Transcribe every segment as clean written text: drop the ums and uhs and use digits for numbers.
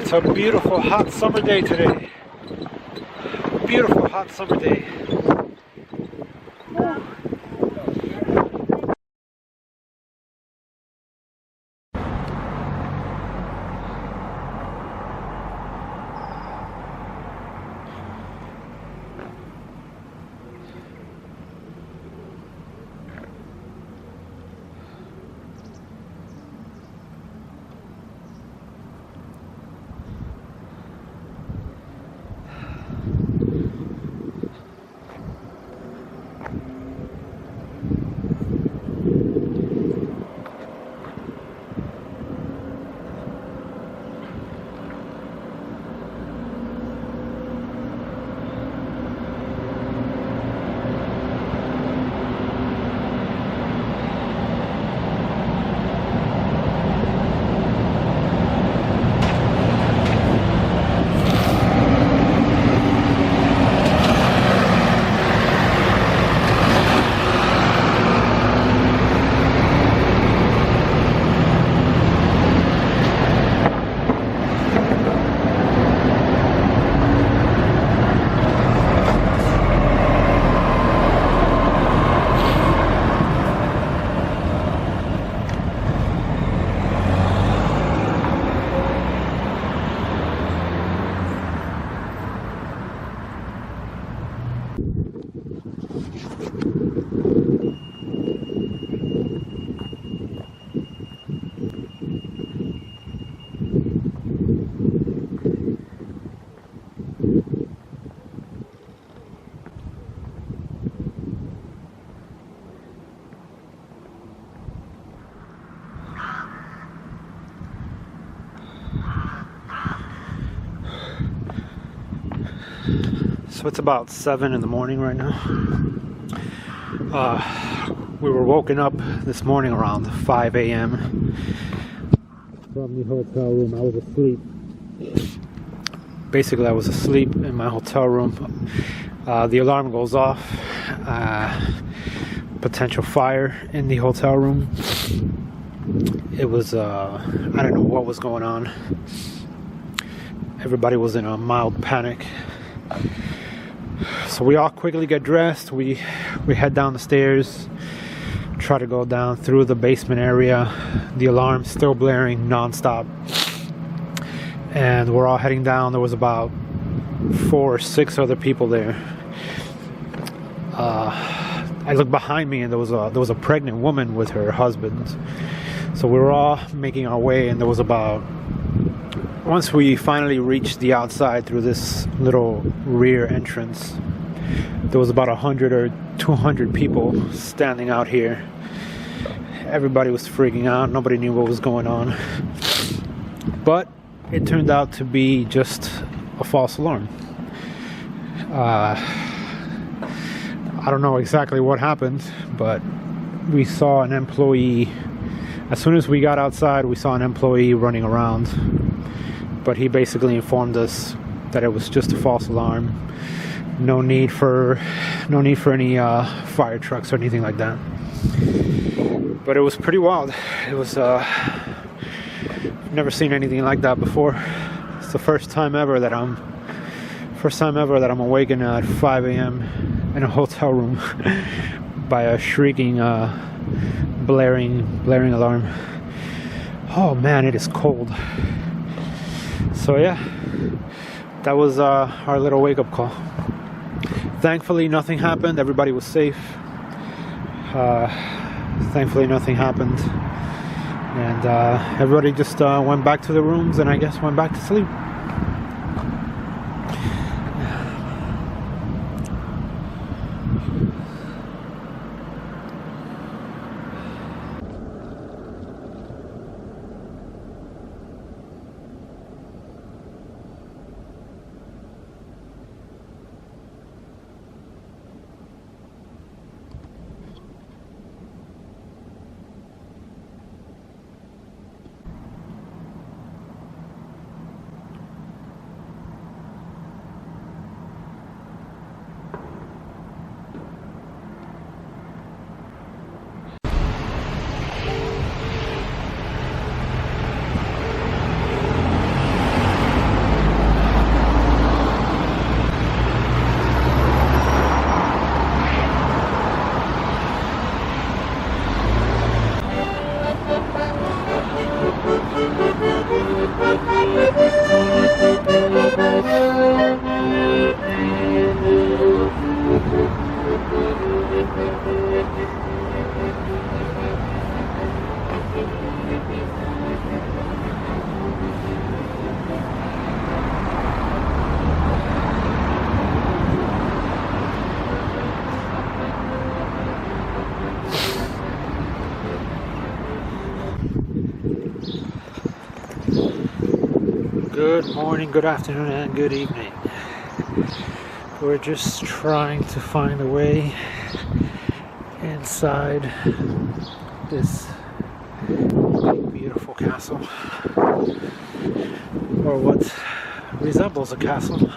It's a beautiful hot summer day today. Beautiful hot summer day. So it's about 7 in the morning right now. We were woken up this morning around 5 a.m. from the hotel room. I was asleep. Basically, I was asleep in my hotel room. The alarm goes off. Potential fire in the hotel room. It was, I don't know what was going on. Everybody was in a mild panic. So we all quickly get dressed. We head down the stairs, try to go down through the basement area. The alarm's still blaring non-stop, and we're all heading down. There was about 4 or 6 other people there. I looked behind me, and there was a pregnant woman with her husband. So we were all making our way, and there was about, once we finally reached the outside through this little rear entrance, there was about 100 or 200 people standing out here. Everybody was freaking out. Nobody knew what was going on. But it turned out to be just a false alarm. I don't know exactly what happened, but we saw an employee. As soon as we got outside, we saw an employee running around. But he basically informed us that it was just a false alarm. No need for any fire trucks or anything like that. But it was pretty wild. It was never seen anything like that before. It's the first time ever that I'm awakened at 5 a.m. in a hotel room by a shrieking, blaring alarm. Oh man, it is cold. So yeah, that was our little wake-up call. Thankfully, nothing happened. Everybody was safe. Thankfully, nothing happened. And everybody just went back to their rooms and I guess went back to sleep. Good morning, good afternoon, and good evening. We're just trying to find a way inside this big, beautiful castle, or what resembles a castle.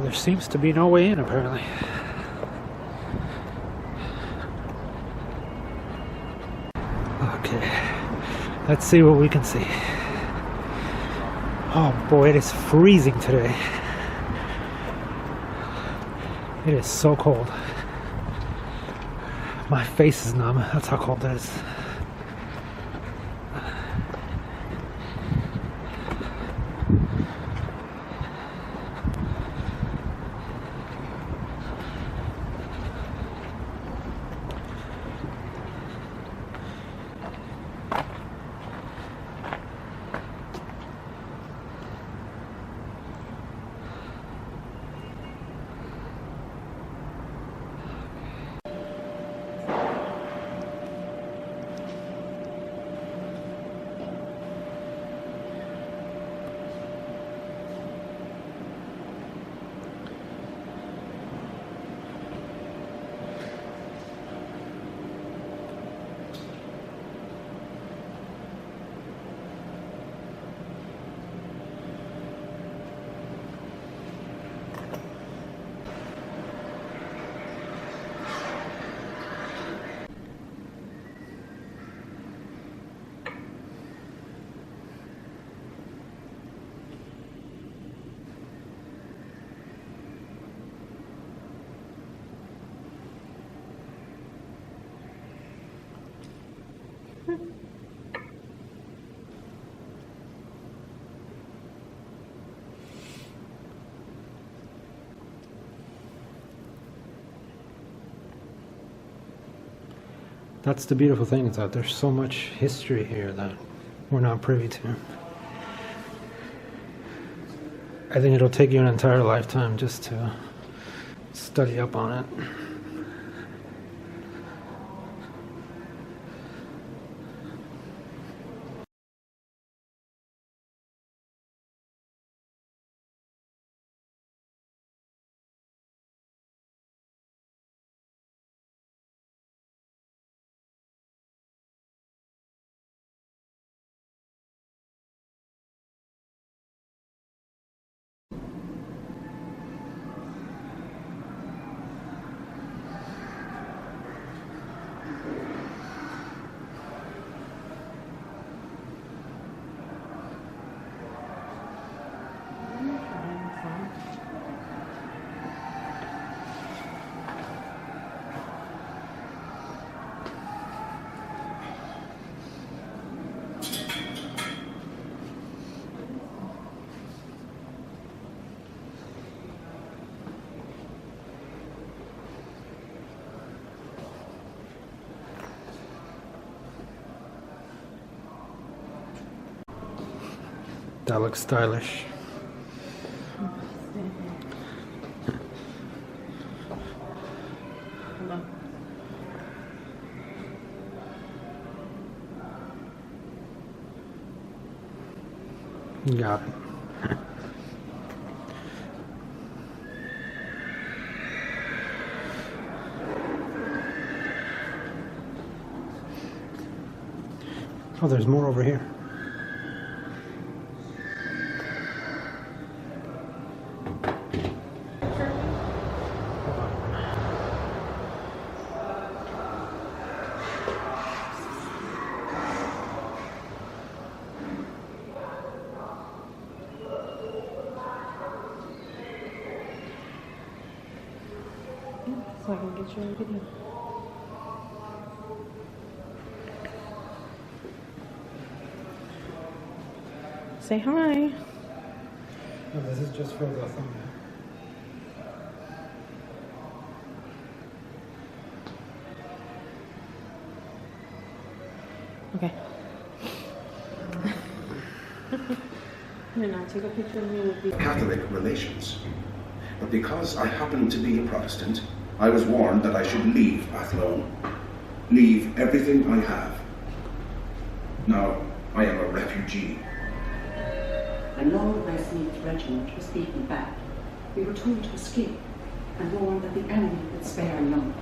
There seems to be no way in, apparently. Okay, let's see what we can see. Oh boy, it is freezing today. It is so cold. My face is numb, that's how cold it is. That's the beautiful thing, is that there's so much history here that we're not privy to. I think it'll take you an entire lifetime just to study up on it. That looks stylish. Got it. Oh, there's more over here. So I can get your video. Say hi. No, this is just for the thumbnail. Okay. And I'll take a picture of me with you. Catholic relations. But because I happen to be a Protestant, I was warned that I should leave Athlone. Leave everything I have. Now, I am a refugee. When Lord Westmead's regiment was beaten back, we were told to escape and warned that the enemy would spare none.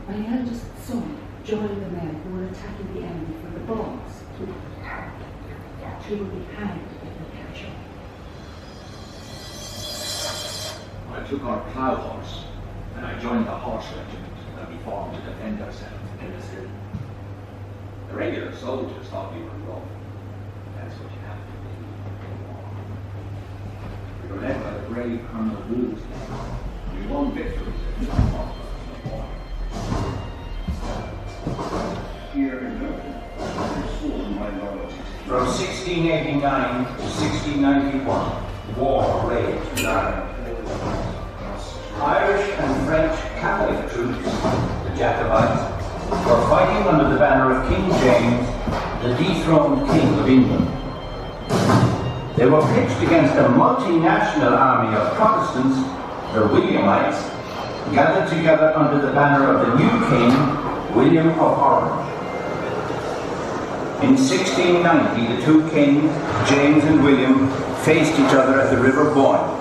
My eldest son joined the men who were attacking the enemy for the balls. He will be hanged if we catch him. I took our plough horse and I joined the horse regiment that we formed to defend ourselves against it. The regular soldiers thought we were rough. That's what you have to do. We were led by the brave Colonel Doolin. We won victories at John Here in Dublin, I swore my loyalty. From 1689 to 1691, war raged in Ireland. Irish and French Catholic troops, the Jacobites, were fighting under the banner of King James, the dethroned King of England. They were pitched against a multinational army of Protestants, the Williamites, gathered together under the banner of the new King, William of Orange. In 1690, the two kings, James and William, faced each other at the River Boyne.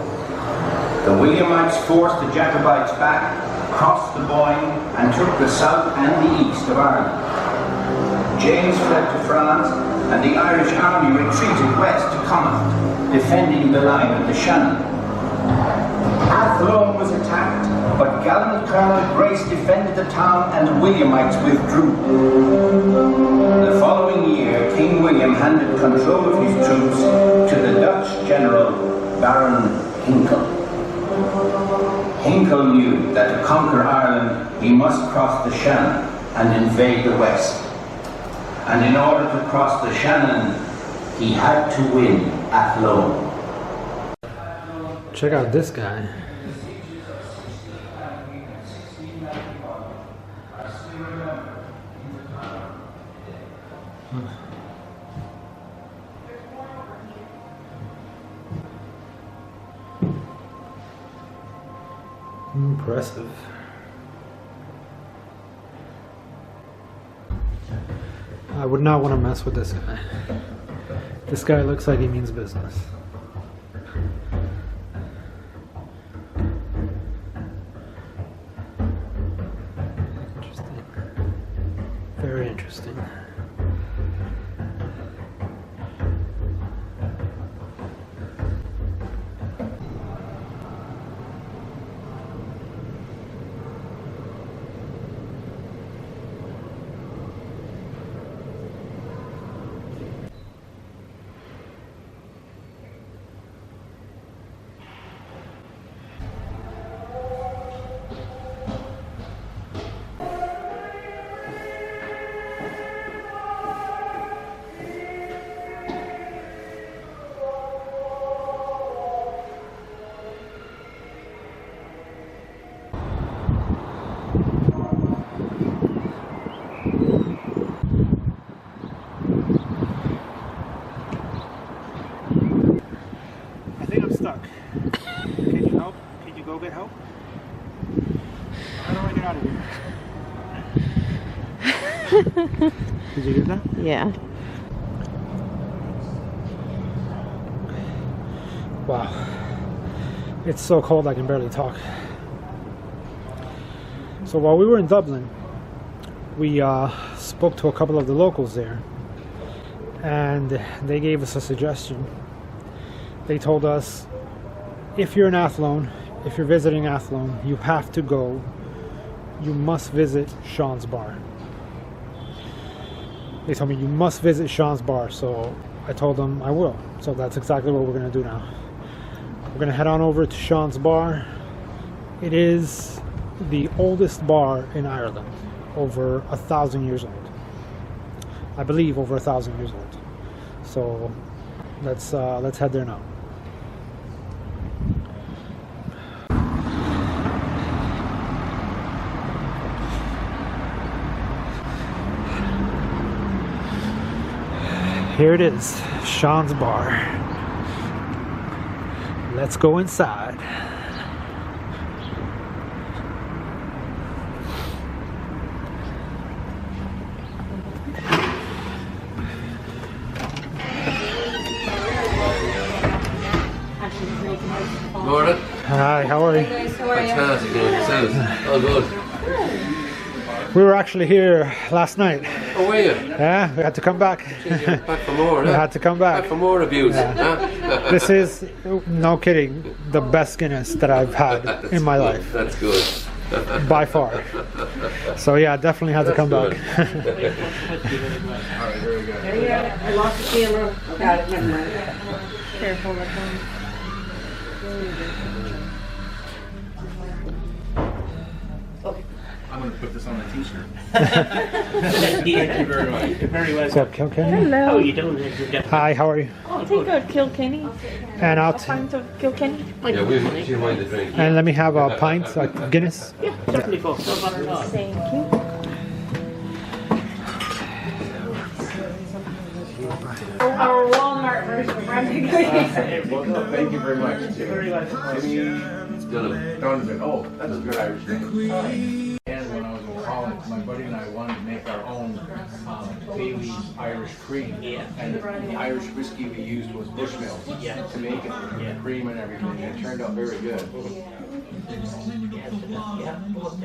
The Williamites forced the Jacobites back, crossed the Boyne, and took the south and the east of Ireland. James fled to France, and the Irish army retreated west to Connaught, defending the line of the Shannon. Athlone was attacked, but gallant Colonel Grace defended the town and the Williamites withdrew. The following year, King William handed control of his troops to the Dutch general Baron Hinkle. Hinkle knew that to conquer Ireland, he must cross the Shannon and invade the west. And in order to cross the Shannon, he had to win Athlone. Check out this guy. Impressive. I would not want to mess with this guy. This guy looks like he means business. Interesting. Very interesting. Get help? How do I get out of here? Did you get that? Yeah. Wow. It's so cold I can barely talk. So while we were in Dublin, we spoke to a couple of the locals there, and they gave us a suggestion. They told us, if you're in Athlone, if you're visiting Athlone, you have to go, you must visit Sean's Bar. They told me you must visit Sean's Bar, so I told them I will. So that's exactly what we're going to do now. We're going to head on over to Sean's Bar. It is the oldest bar in Ireland, over 1,000 years old. I believe over 1,000 years old. So let's head there now. Here it is, Sean's bar. Let's go inside. Morning. Hi, how are you? Fantastic. All good. We were actually here last night. Oh, were you? Yeah, we had to come back. Back for more, We huh? had to come back. Back for more abuse. This is, no kidding, the best Guinness that I've had in my life, That's good. by far. So yeah, definitely had to come back. I lost the camera. Got it, never mind. Careful with them. I'm going to put this on a t-shirt. Thank you very much. You're very What's welcome. up, Kilkenny? Hello. How are you doing? Hi, how are you? I'll take a Kilkenny. And A pint of Kilkenny. Yeah, we do you mind the drink? and let me have a pint, Guinness. Yeah, certainly, folks. No bother at all. Thank you. Our Walmart version of brandy cookies. Thank you very much. Very welcome. Donovan. Oh, that's a good Irish name. And when I was in college, my buddy and I wanted to make our own Bailey's Irish cream. Yeah. And the Irish whiskey we used was Bushmills to make it, the cream and everything. And it turned out very good.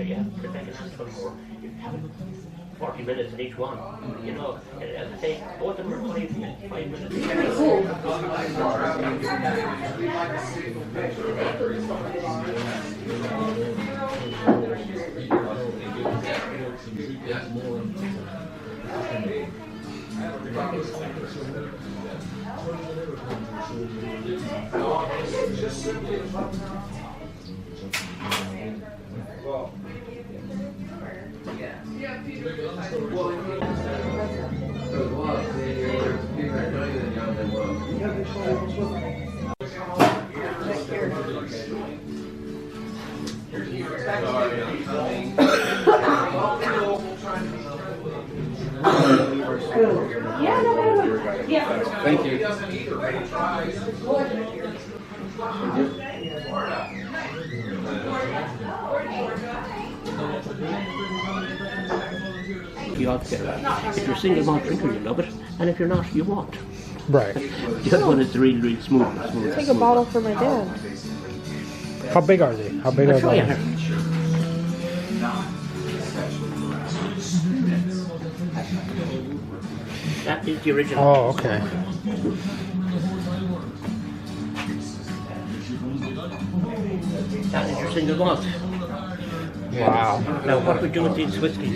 Yeah, prevented from more. You have 40 minutes in each one. You know, as I say, both of them are 5 minutes. Thank you. You ought to get that. If you're a single malt drinker, you love it. And if you're not, you won't. Right. The other one is really, really smooth. Take a bottle for my dad. How big are they? How big are I'll show you they? here. That is the original. Oh, okay. That is your single malt. Wow. Now, what we do with these whiskies,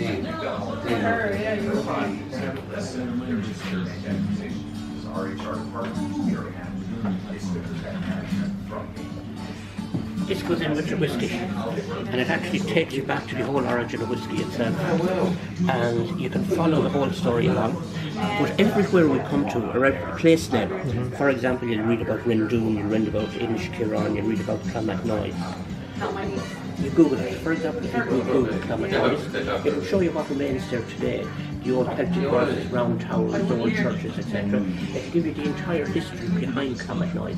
this goes in with your whiskey, and it actually takes you back to the whole origin of whiskey itself. And you can follow the whole story along. But everywhere we come to, a place name, for example, you'll read about Rindoon, you'll read about Inishkiran, you'll read about Clonmacnoise. You Google it. For example, if you Google Clonmacnoise, it will show you what remains there today. The old Celtic crosses, round towers, the old churches, etc. It will give you the entire history behind Clonmacnoise.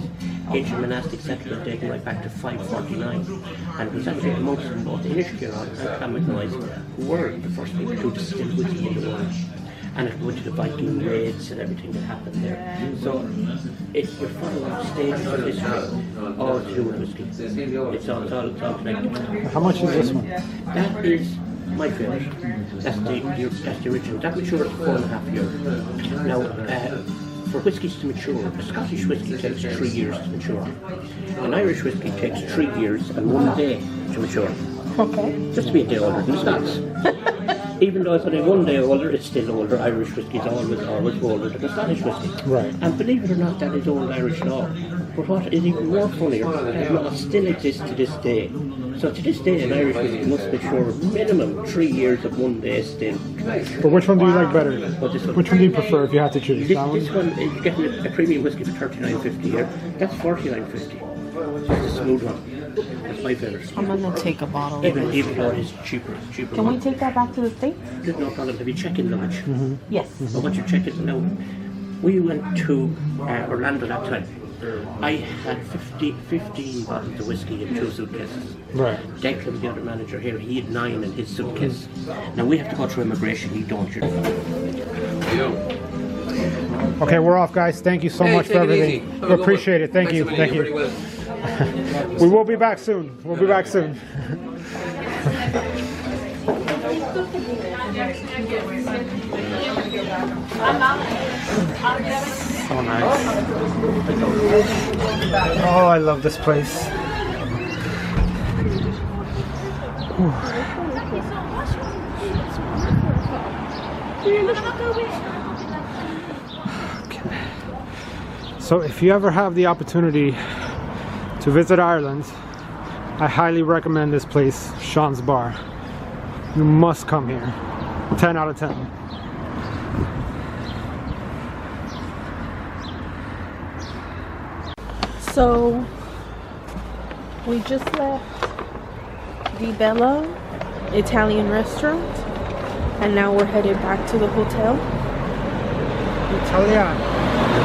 Ancient monastic settlement dating right back to 549. And it was actually amongst them both Inishkiran and Clonmacnoise who were the first people to distill whiskey in the world. And it went to the Viking raids and everything that happened there. So it's you're following stages of history, all to do with whiskey. It's all connected. How much is this one? That is my favourite. That's the original. That matures 4.5 years. Now, for whiskies to mature, a Scottish whisky takes 3 years to mature. An Irish whisky takes 3 years and 1 day to mature. Okay. Just to be a day older than the Scots. Even though it's only 1 day older, it's still older. Irish whisky is always older than the Scottish whisky. Right. And believe it or not, that is old Irish law. But what is even more funnier, that law still exists to this day. So to this day, an Irish whiskey must mature minimum 3 years of one day still. But which one do you like better? But this one, Which one do you prefer if you had to choose? this, That one? this one is getting a premium whiskey for $39.50 here. That's $49.50. It's a smooth one. That's my favourite. I'm gonna take a bottle. Even though it is cheaper. Can we take that back to the States? There's no problem. Have you check-in luggage? Yes. But what you check it now, we went to Orlando that time. I had 15 bottles of whiskey in 2 suitcases. Right. Declan, the other manager here, he had 9 in his suitcase. Now we have to go through immigration, he don't. You know. Okay, we're off, guys. Thank you so Hey, much take for it everything. easy. Have We a good appreciate one. it. Thank Thanks you. a million. Thank You're you. pretty well. We will be back soon. We'll be back soon. So nice. Oh, I love this place. Okay. So if you ever have the opportunity to visit Ireland, I highly recommend this place, Sean's Bar. You must come here. 10 out of 10. So we just left the Bella Italian restaurant and now we're headed back to the hotel. Italian.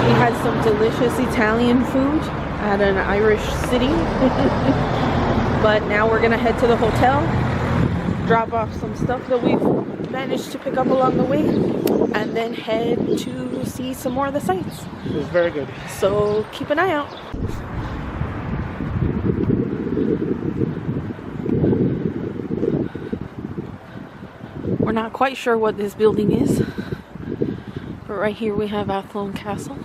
We had some delicious Italian food at an Irish city. But now we're gonna head to the hotel, drop off some stuff that we've managed to pick up along the way, and then head to see some more of the sights. It was very good. So keep an eye out. We're not quite sure what this building is, but right here we have Athlone Castle.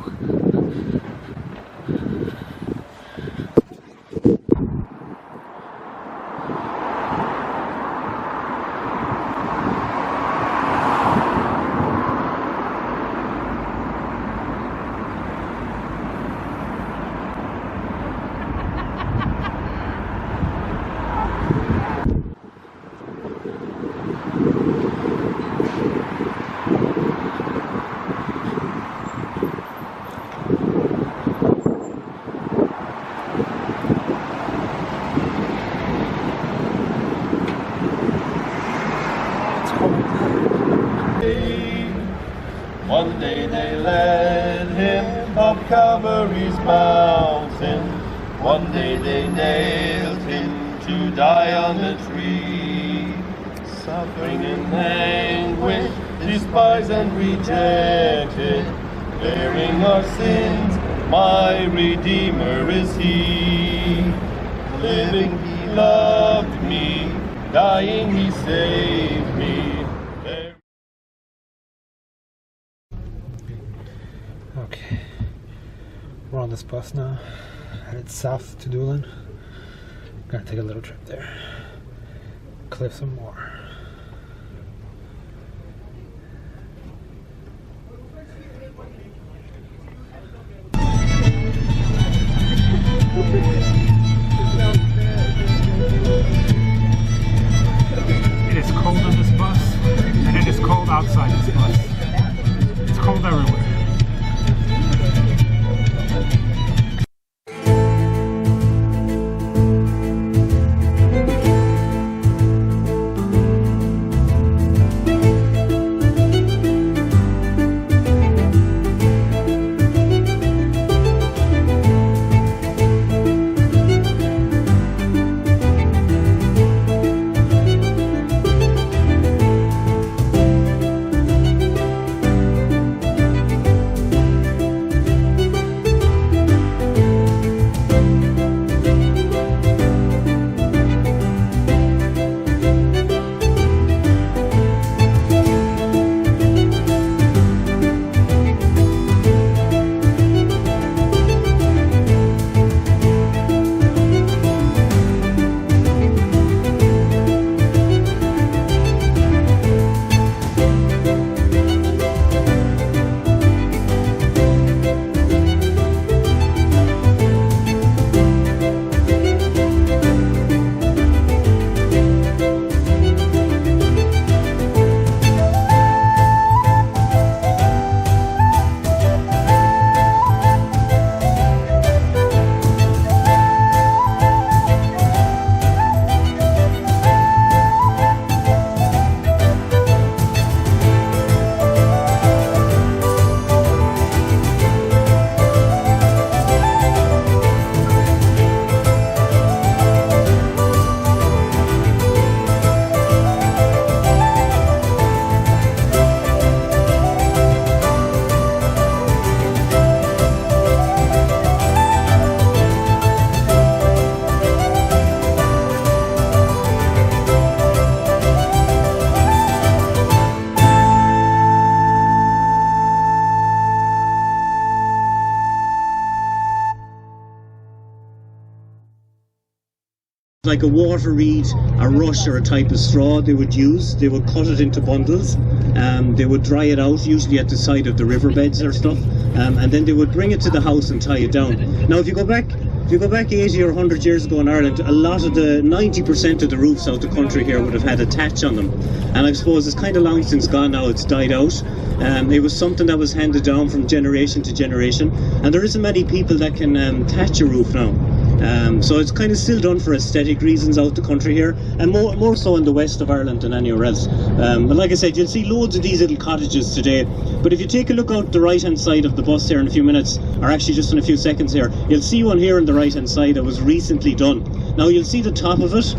One day they led him up Calvary's mountain. One day they nailed him to die on the tree. Suffering and anguish, despised and rejected, bearing our sins, my Redeemer is he. Living he loved me, dying he saved me. Okay, we're on this bus now, headed south to Doolin. Gonna take a little trip there, cliff some more. It is cold in this bus, and it is cold outside this bus. It's cold everywhere. Like a water reed, a rush or a type of straw they would use. They would cut it into bundles. They would dry it out, usually at the side of the riverbeds or stuff, and then they would bring it to the house and tie it down. Now, if you go back 80 or 100 years ago in Ireland, a lot of the 90% of the roofs out the country here would have had a thatch on them, and I suppose it's kind of long since gone now. It's died out. It was something that was handed down from generation to generation, and there isn't many people that can thatch a roof now. So it's kind of still done for aesthetic reasons out the country here, and more so in the west of Ireland than anywhere else. But like I said, you'll see loads of these little cottages today. But if you take a look out the right hand side of the bus here in a few minutes, or actually just in a few seconds here, you'll see one here on the right hand side that was recently done. Now you'll see the top of it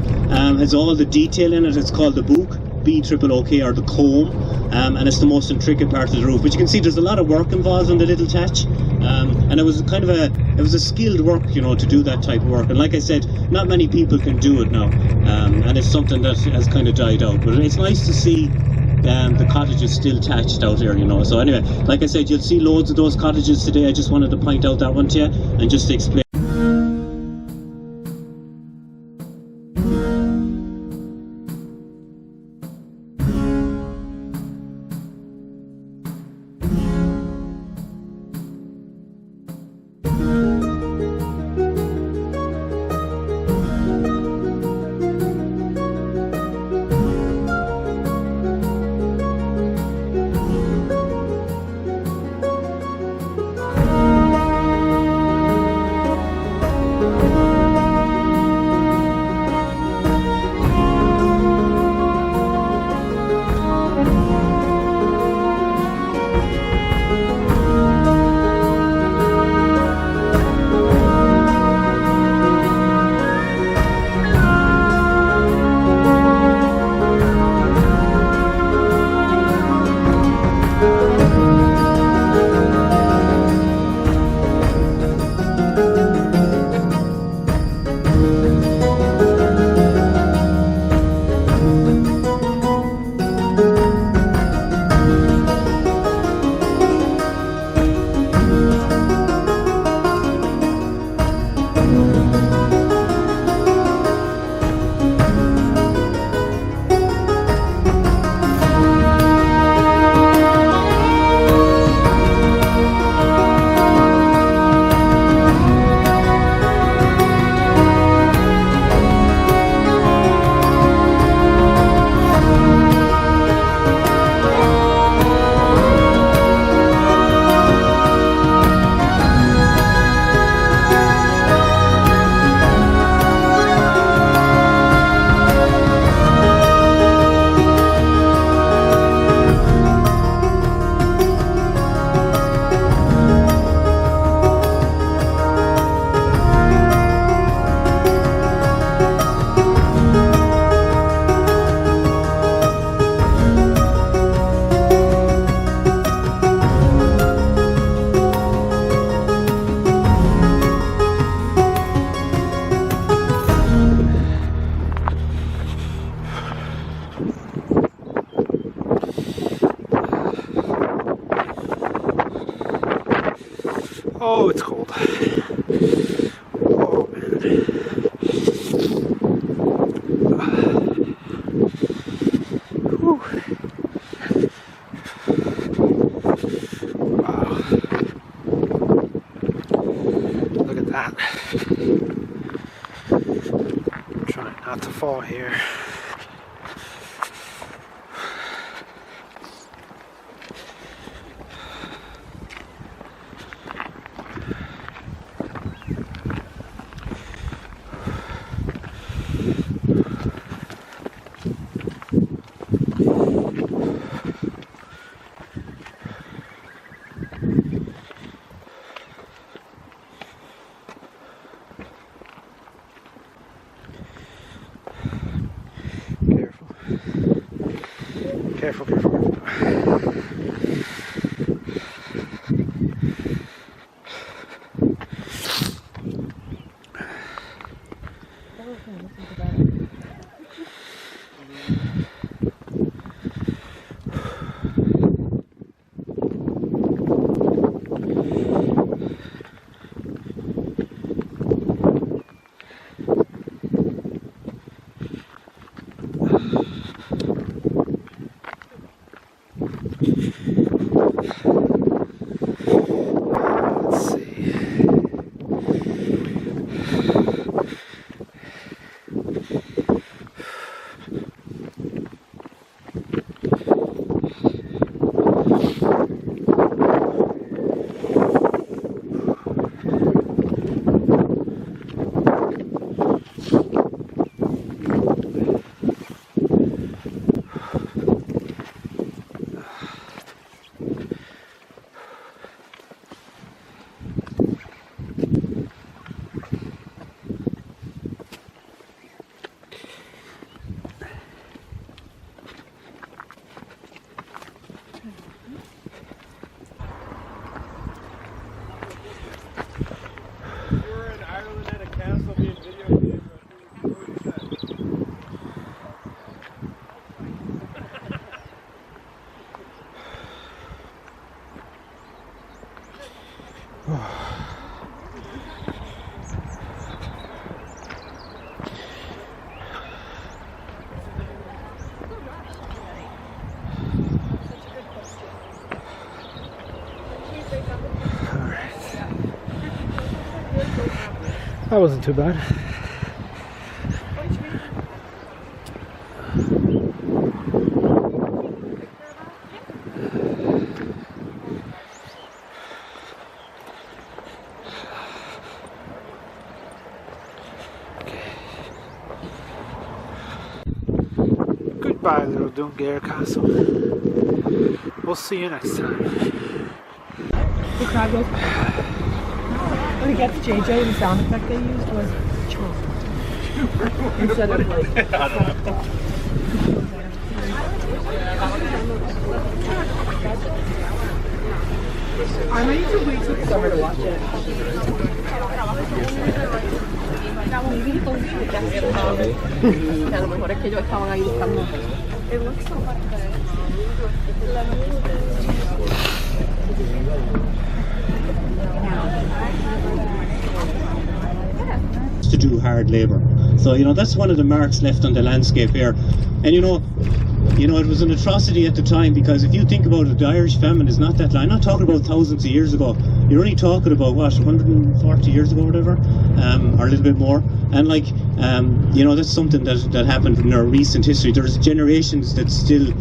has all the detail in it. It's called the book, B-O-O-K, or the comb, and it's the most intricate part of the roof. But you can see there's a lot of work involved in the little thatch, and it was kind of a skilled work, you know, to do that type of work. And like I said, not many people can do it now, and it's something that has kind of died out. But it's nice to see the cottages still thatched out here, you know. So anyway, like I said, you'll see loads of those cottages today. I just wanted to point out that one to you and just to explain. Oh, it's cold. Oh, man. Whew. Wow. Look at that. I'm trying not to fall here. Careful, careful, careful. That wasn't too bad. Goodbye, little Doolin Castle. We'll see you next time. The crowd goes. When it gets JJ, the sound effect they used was chomp. Instead of like. I don't know. I might need to wait till summer to watch it. It looks so much better. To do hard labour. So, you know, that's one of the marks left on the landscape here. And you know, it was an atrocity at the time, because if you think about it, the Irish famine is not that long. I'm not talking about thousands of years ago. You're only talking about, what, 140 years ago or whatever, or a little bit more. And like, you know, that's something that happened in our recent history. There's generations that still,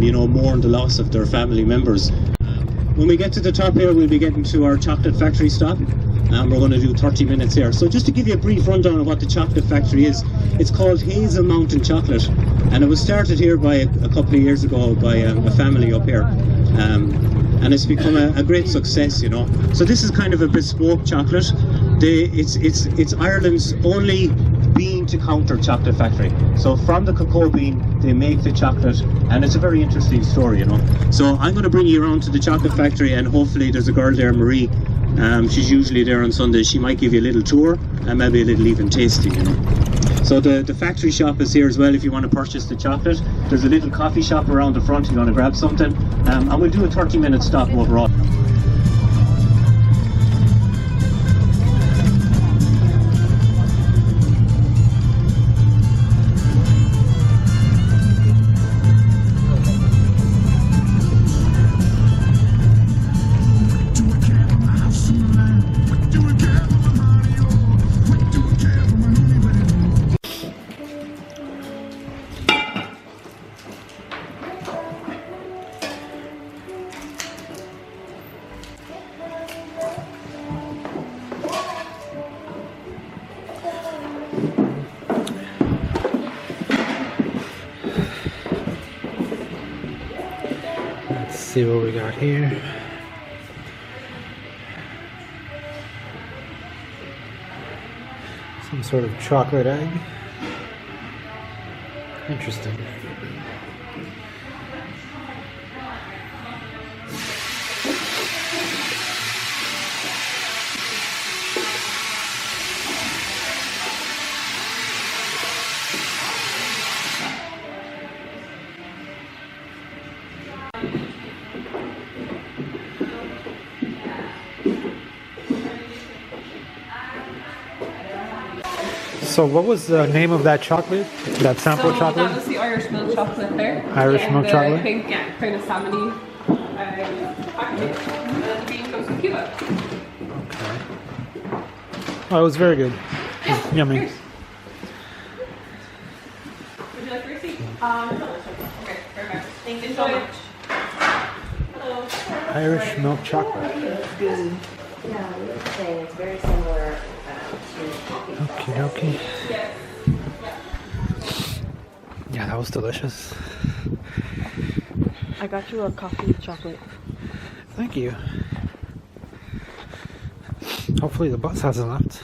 you know, mourn the loss of their family members. When we get to the top here, we'll be getting to our chocolate factory stop. We're going to do 30 minutes here. So just to give you a brief rundown of what the chocolate factory is, it's called Hazel Mountain Chocolate, and it was started here by a couple of years ago by a family up here, and it's become a great success, you know. So this is kind of a bespoke chocolate. It's Ireland's only bean to counter chocolate factory. So from the cocoa bean they make the chocolate, and it's a very interesting story, you know. So I'm going to bring you around to the chocolate factory, and hopefully there's a girl there, Marie. She's usually there on Sundays. She might give you a little tour and maybe a little even tasting, you know. So the factory shop is here as well if you want to purchase the chocolate. There's a little coffee shop around the front if you want to grab something, and we'll do a 30-minute stop overall. See what we got here. Some sort of chocolate egg. Interesting. So what was the name of that chocolate? That sample chocolate? That was the Irish milk chocolate there. Irish milk chocolate? I think, yeah, kind of salmony packaging. And then the bean comes from Cuba. Okay. Oh, it was very good. Yeah, yummy. Cheers. Would you like a receipt? Okay, perfect. Thank you so much. Hello. Irish milk chocolate. Good. Yeah, we were saying it's very similar to Okie dokie. Yeah, that was delicious. I got you a coffee chocolate. Thank you. Hopefully the bus hasn't left.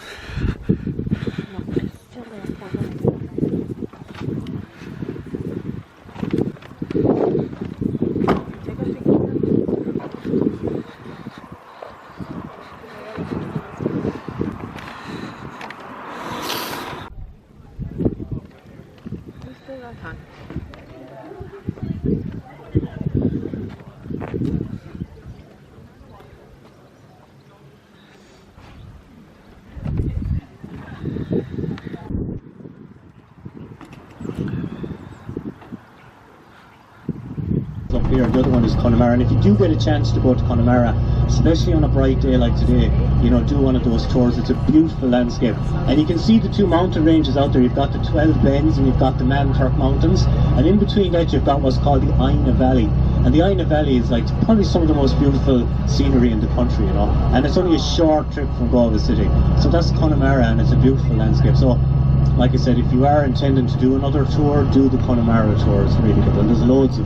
here, the other one is Connemara. And if you do get a chance to go to Connemara, especially on a bright day like today, you know, do one of those tours. It's a beautiful landscape. And you can see the two mountain ranges out there. You've got the 12 Bens and you've got the Manturk Mountains. And in between that you've got what's called the Aina Valley. And the Aina Valley is like probably some of the most beautiful scenery in the country, you know. And it's only a short trip from Galway City. So that's Connemara, and it's a beautiful landscape. So, like I said, if you are intending to do another tour, do the Connemara tour. It's really good. And there's loads of...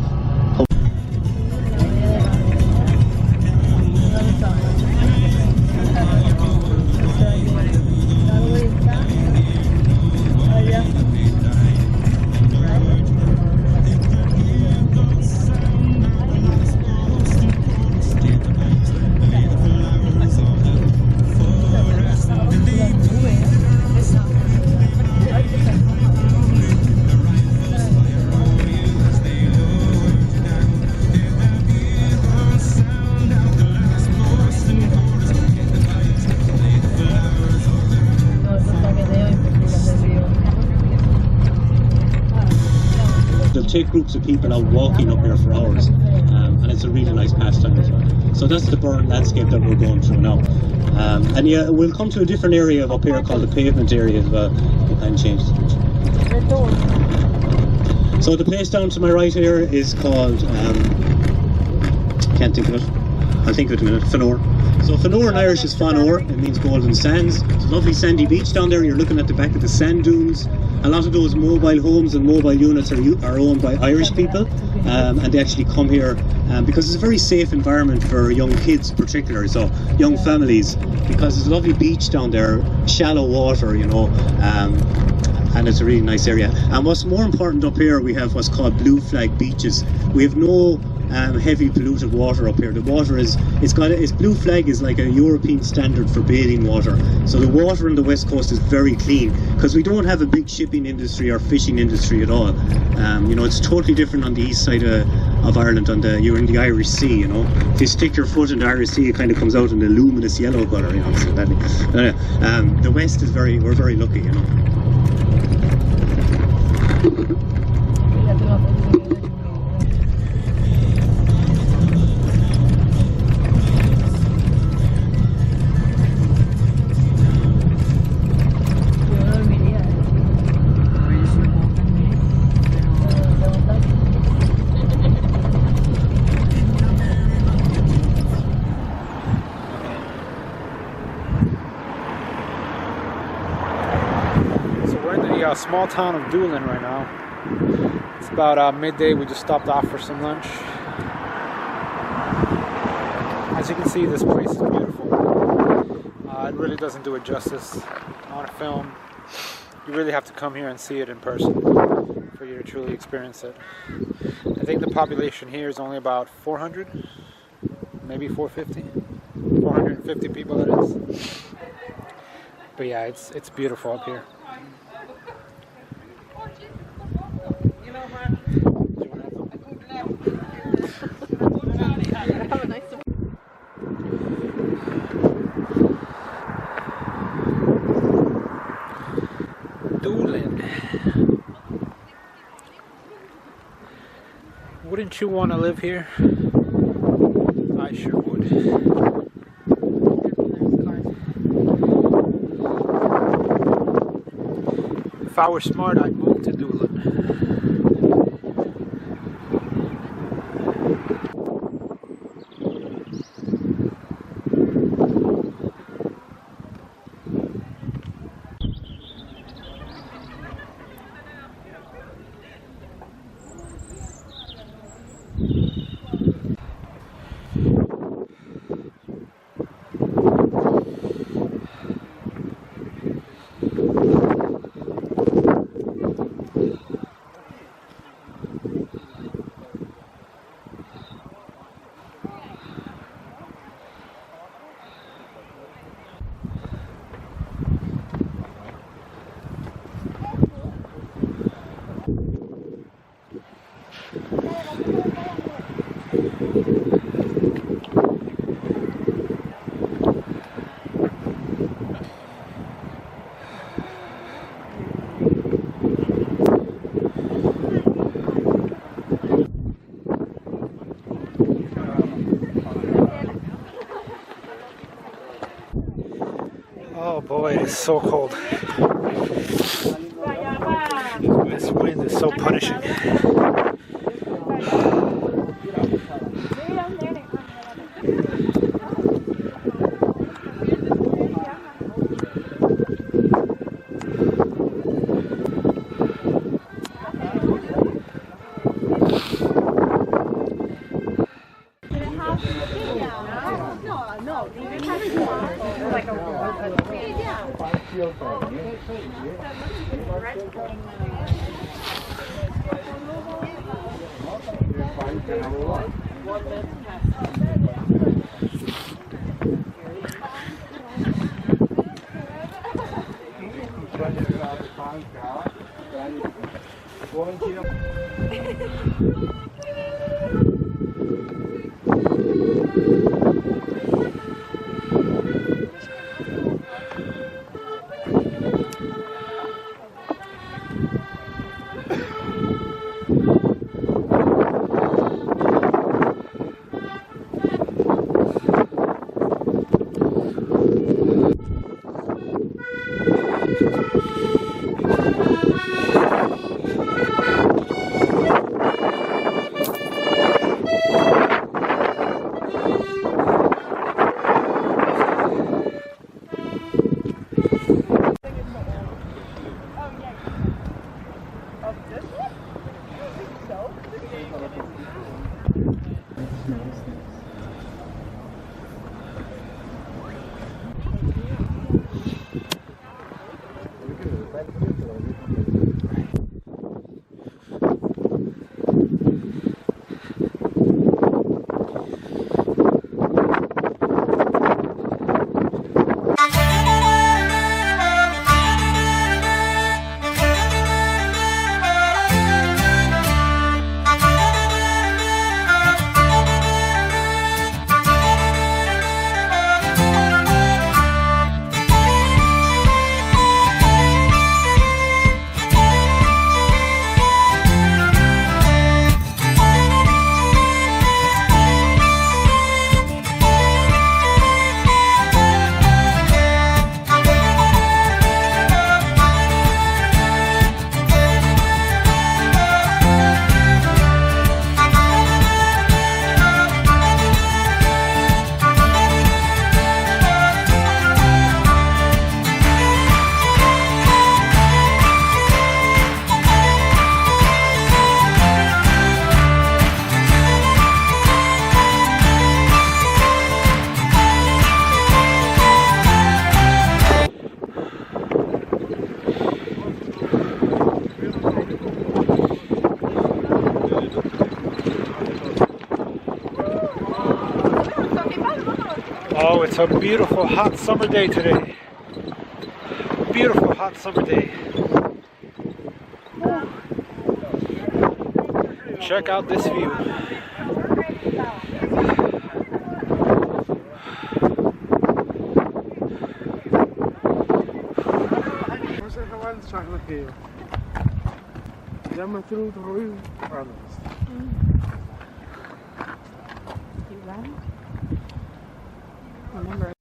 take groups of people out walking up here for hours, and it's a really nice pastime as well. So that's the Burren landscape that we're going through now. And yeah, we'll come to a different area up here called the pavement area as well. We'll kind of change the switch. So the place down to my right here is called, can't think of it, I'll think of it in a minute, Fanor. So Fanor in Irish is Fanor, it means golden sands. It's a lovely sandy beach down there. You're looking at the back of the sand dunes. A lot of those mobile homes and mobile units are owned by Irish people, and they actually come here because it's a very safe environment for young kids particularly, so young families, because there's a lovely beach down there, shallow water, you know, and it's a really nice area. And what's more important up here, we have what's called blue flag beaches. We have no heavy polluted water up here. The water is, its blue flag is like a European standard for bathing water. So the water on the west coast is very clean because we don't have a big shipping industry or fishing industry at all. You know, it's totally different on the east side of Ireland. You're in the Irish Sea. You know, if you stick your foot in the Irish Sea, it kind of comes out in a luminous yellow colour. You know, so the west is we're very lucky. You know. Small town of Doolin right now. It's about midday. We just stopped off for some lunch. As you can see, this place is beautiful. It really doesn't do it justice on a film. You really have to come here and see it in person for you to truly experience it. I think the population here is only about 400, maybe 450. 450 people, that is. But yeah, it's beautiful up here. Doolin. Wouldn't you want to live here? I sure would. If I were smart, I'd move to Doolin. boy, it's so cold. This wind is so punishing. Oh, it's a beautiful hot summer day today. Beautiful hot summer day. Check out this view. Remember.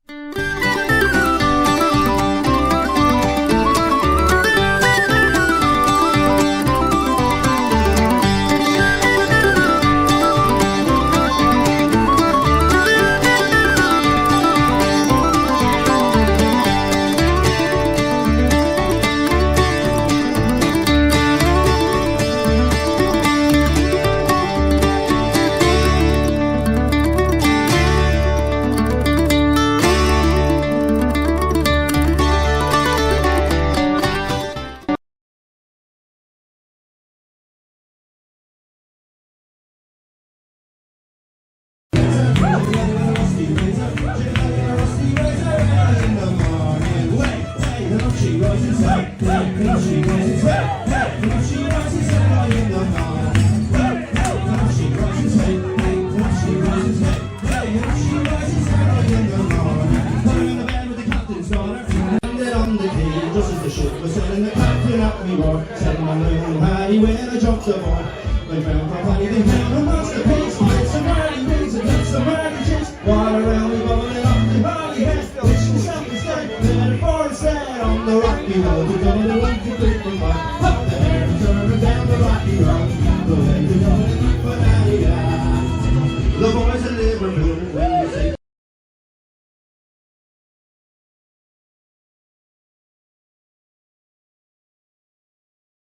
rocky road, we're gonna run to quick for fun. Up the air and turn down the rocky road. The way we're going to keep an eye. The boys in Liverpool, when you say